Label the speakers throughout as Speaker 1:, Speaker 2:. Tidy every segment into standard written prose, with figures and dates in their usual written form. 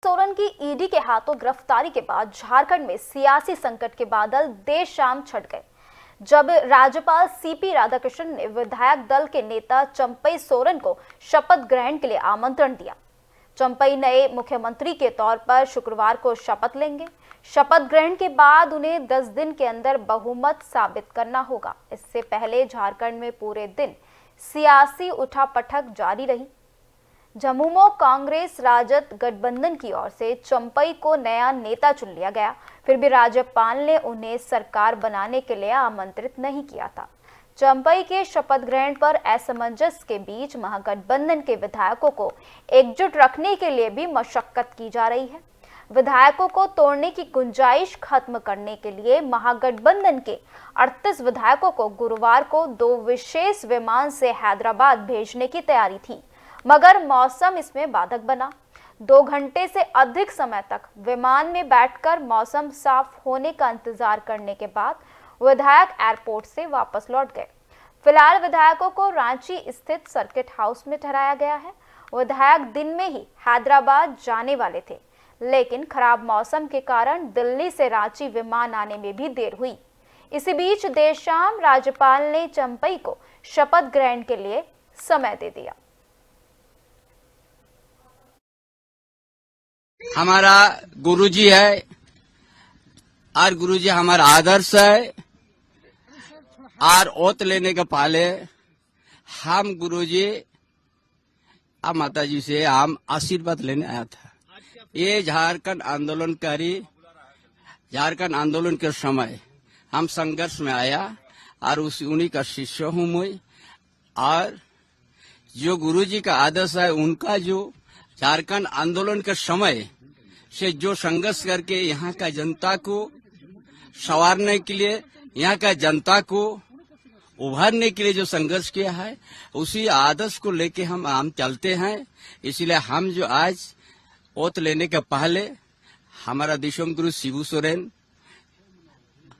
Speaker 1: सोरेन की ईडी के हाथों गिरफ्तारी के बाद झारखंड में सियासी संकट के बादल देर शाम छट गए, जब राज्यपाल सीपी राधाकृष्णन ने विधायक दल के नेता चंपई सोरेन को शपथ ग्रहण के लिए आमंत्रण दिया। चंपई नए मुख्यमंत्री के तौर पर शुक्रवार को शपथ लेंगे। शपथ ग्रहण के बाद उन्हें 10 दिन के अंदर बहुमत साबित करना होगा। इससे पहले झारखंड में पूरे दिन सियासी उठापटक जारी रही। झमुमो कांग्रेस राजद गठबंधन की ओर से चंपई को नया नेता चुन लिया गया, फिर भी राज्यपाल ने उन्हें सरकार बनाने के लिए आमंत्रित नहीं किया था। चंपई के शपथ ग्रहण पर असमंजस के बीच महागठबंधन के विधायकों को एकजुट रखने के लिए भी मशक्कत की जा रही है। विधायकों को तोड़ने की गुंजाइश खत्म करने के लिए महागठबंधन के 38 विधायकों को गुरुवार को 2 विशेष विमान से हैदराबाद भेजने की तैयारी थी, मगर मौसम इसमें बाधक बना। 2 घंटे से अधिक समय तक विमान में बैठकर मौसम साफ होने का इंतजार करने के बाद विधायक एयरपोर्ट से वापस लौट गए। फिलहाल विधायकों को रांची स्थित सर्किट हाउस में ठहराया गया है। विधायक दिन में ही हैदराबाद जाने वाले थे, लेकिन खराब मौसम के कारण दिल्ली से रांची विमान आने में भी देर हुई। इसी बीच देर शाम राज्यपाल ने चंपई को शपथ ग्रहण के लिए समय दे दिया।
Speaker 2: हमारा गुरुजी है और गुरुजी हमारा आदर्श है और ओत लेने के पहले हम गुरुजी और माताजी से हम आशीर्वाद लेने आया था। ये झारखंड आंदोलन के समय हम संघर्ष में आया और उन्हीं का शिष्य हूँ मैं। और जो गुरुजी का आदर्श है, उनका जो झारखंड आंदोलन के समय से जो संघर्ष करके यहाँ का जनता को संवारने के लिए, यहाँ का जनता को उभारने के लिए जो संघर्ष किया है, उसी आदर्श को लेके हम चलते हैं। इसलिए हम जो आज ओत लेने के पहले हमारा दिशोम गुरु शिबू सोरेन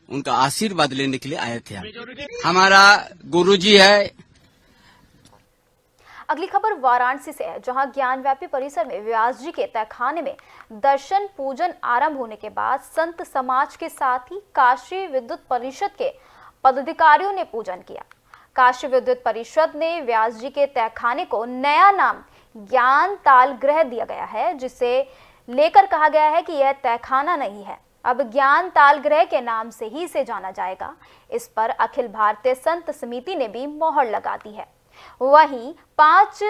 Speaker 2: उनका आशीर्वाद लेने के लिए आए थे। हमारा गुरुजी है।
Speaker 1: अगली खबर वाराणसी से है, जहां ज्ञानव्यापी परिसर में व्यास जी के तहखाने में दर्शन पूजन आरंभ होने के बाद संत समाज के साथ ही काशी विद्युत परिषद के पदाधिकारियों ने पूजन किया। काशी विद्युत परिषद ने व्यास जी के तहखाने को नया नाम ज्ञान तालगृह दिया गया है, जिसे लेकर कहा गया है कि यह तहखाना नहीं है, अब ज्ञान तालगृह के नाम से ही इसे जाना जाएगा। इस पर अखिल भारतीय संत समिति ने भी मोहर लगा दी है। वहीं 5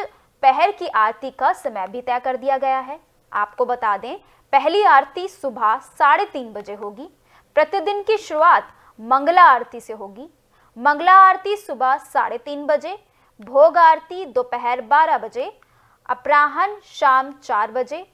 Speaker 1: पहर की आरती का समय भी तय कर दिया गया है। आपको बता दें, पहली आरती सुबह 3:30 बजे होगी। प्रतिदिन की शुरुआत मंगला आरती से होगी। मंगला आरती सुबह 3:30 बजे, भोग आरती दोपहर 12 बजे, अपराह्न शाम 4 बजे,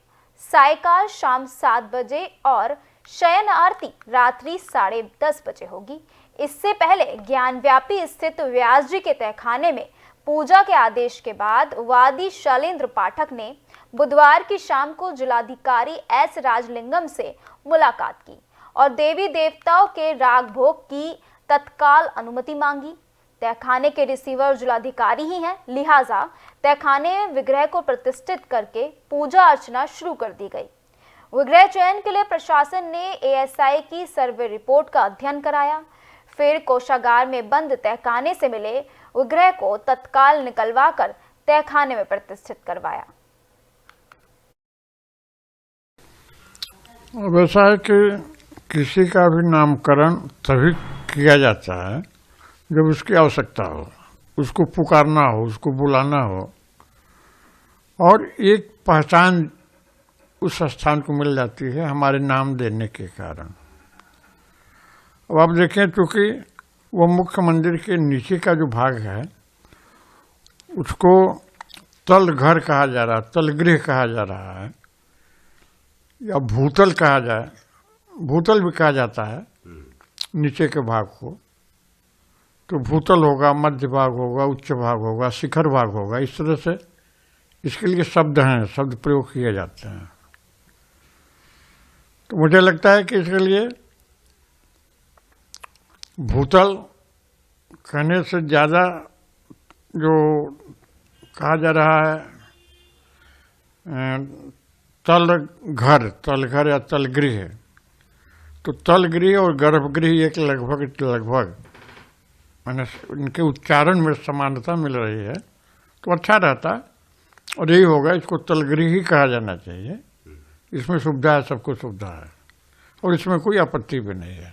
Speaker 1: सायकाल शाम 7 बजे और शयन आरती रात्रि 10:30 बजे होगी। इससे पहले ज्ञानव्यापी स्थित व्यास जी के तहखाने में पूजा के आदेश के बाद वादी शैलेंद्र पाठक ने बुधवार की शाम को जिलाधिकारी एस राजलिंगम से मुलाकात की और देवी देवताओं के राग भोग की तत्काल अनुमति मांगी। तहखाने के रिसीवर जिलाधिकारी ही हैं, लिहाजा तहखाने में विग्रह को प्रतिष्ठित करके पूजा अर्चना शुरू कर दी गई। विग्रह चयन के लिए प्रशासन ने एएसआई की सर्वे रिपोर्ट का अध्ययन कराया, फिर कोषागार में बंद तहखाने से मिले विग्रह को तत्काल निकलवाकर तहखाने में प्रतिष्ठित करवाया।
Speaker 3: वैसा है कि किसी का भी नामकरण तभी किया जाता है जब उसकी आवश्यकता हो, उसको पुकारना हो, उसको बुलाना हो और एक पहचान उस स्थान को मिल जाती है हमारे नाम देने के कारण। अब आप देखें, चूँकि वो मुख्य मंदिर के नीचे का जो भाग है उसको तल घर कहा जा रहा है, तलगृह कहा जा रहा है या भूतल कहा जाए, भूतल भी कहा जाता है नीचे के भाग को। तो भूतल होगा, मध्य भाग होगा, उच्च भाग होगा, शिखर भाग होगा। इस तरह से इसके लिए शब्द हैं, शब्द प्रयोग किए जाते हैं। तो मुझे लगता है कि इसके लिए भूतल कहने से ज़्यादा जो कहा जा रहा है तलघर या तलगृह है, तो तलगृह और गर्भगृह एक लगभग मैंने इनके उच्चारण में समानता मिल रही है तो अच्छा रहता, और यही होगा, इसको तलगृह ही कहा जाना चाहिए। इसमें सुविधा है, सबको सुविधा है, और इसमें कोई आपत्ति भी नहीं है।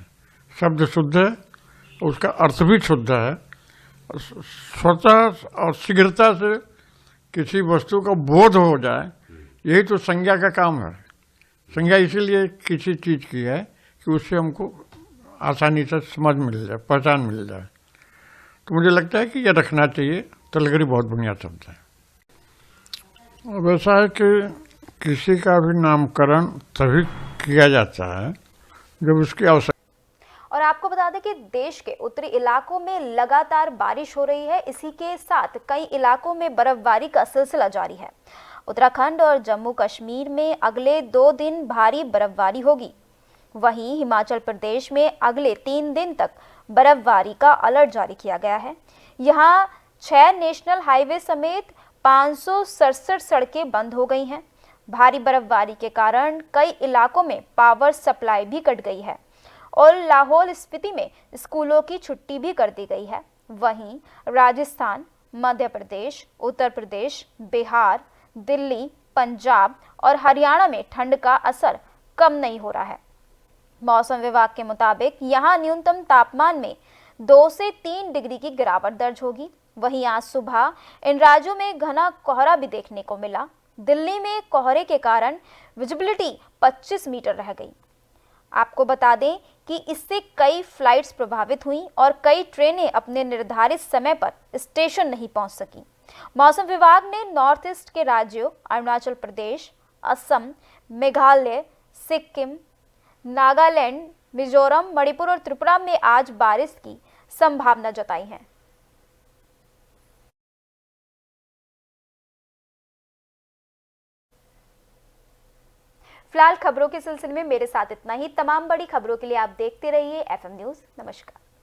Speaker 3: शब्द शुद्ध है, उसका अर्थ भी शुद्ध है। स्वतः और शीघ्रता से किसी वस्तु का बोध हो जाए, यही तो संज्ञा का काम है। संज्ञा इसीलिए किसी चीज़ की है कि उससे हमको आसानी से समझ मिल जाए, पहचान मिल जाए। तो मुझे लगता है कि ये रखना चाहिए। तलगरी बहुत बढ़िया शब्द है। अब ऐसा है कि किसी का भी नामकरण तभी किया जाता है जब उसकी आवश्यकता।
Speaker 1: और आपको बता दें कि देश के उत्तरी इलाकों में लगातार बारिश हो रही है। इसी के साथ कई इलाकों में बर्फबारी का सिलसिला जारी है। उत्तराखंड और जम्मू कश्मीर में अगले 2 दिन भारी बर्फबारी होगी। वहीं हिमाचल प्रदेश में अगले 3 दिन तक बर्फबारी का अलर्ट जारी किया गया है। यहाँ 6 नेशनल हाईवे समेत 567 सड़कें बंद हो गई हैं। भारी बर्फबारी के कारण कई इलाकों में पावर सप्लाई भी कट गई है और लाहौल स्पीति में स्कूलों की छुट्टी भी कर दी गई है। वहीं राजस्थान, मध्य प्रदेश, उत्तर प्रदेश, बिहार, दिल्ली, पंजाब और हरियाणा में ठंड का असर कम नहीं हो रहा है। मौसम विभाग के मुताबिक यहां न्यूनतम तापमान में 2 से 3 डिग्री की गिरावट दर्ज होगी। वहीं आज सुबह इन राज्यों में घना कोहरा भी देखने को मिला। दिल्ली में कोहरे के कारण विजिबिलिटी 25 मीटर रह गई। आपको बता दें कि इससे कई फ्लाइट्स प्रभावित हुई और कई ट्रेनें अपने निर्धारित समय पर स्टेशन नहीं पहुंच सकी। मौसम विभाग ने नॉर्थ ईस्ट के राज्यों अरुणाचल प्रदेश, असम, मेघालय, सिक्किम, नागालैंड, मिजोरम, मणिपुर और त्रिपुरा में आज बारिश की संभावना जताई है। फिलहाल खबरों के सिलसिले में मेरे साथ इतना ही। तमाम बड़ी खबरों के लिए आप देखते रहिए FM न्यूज़। नमस्कार।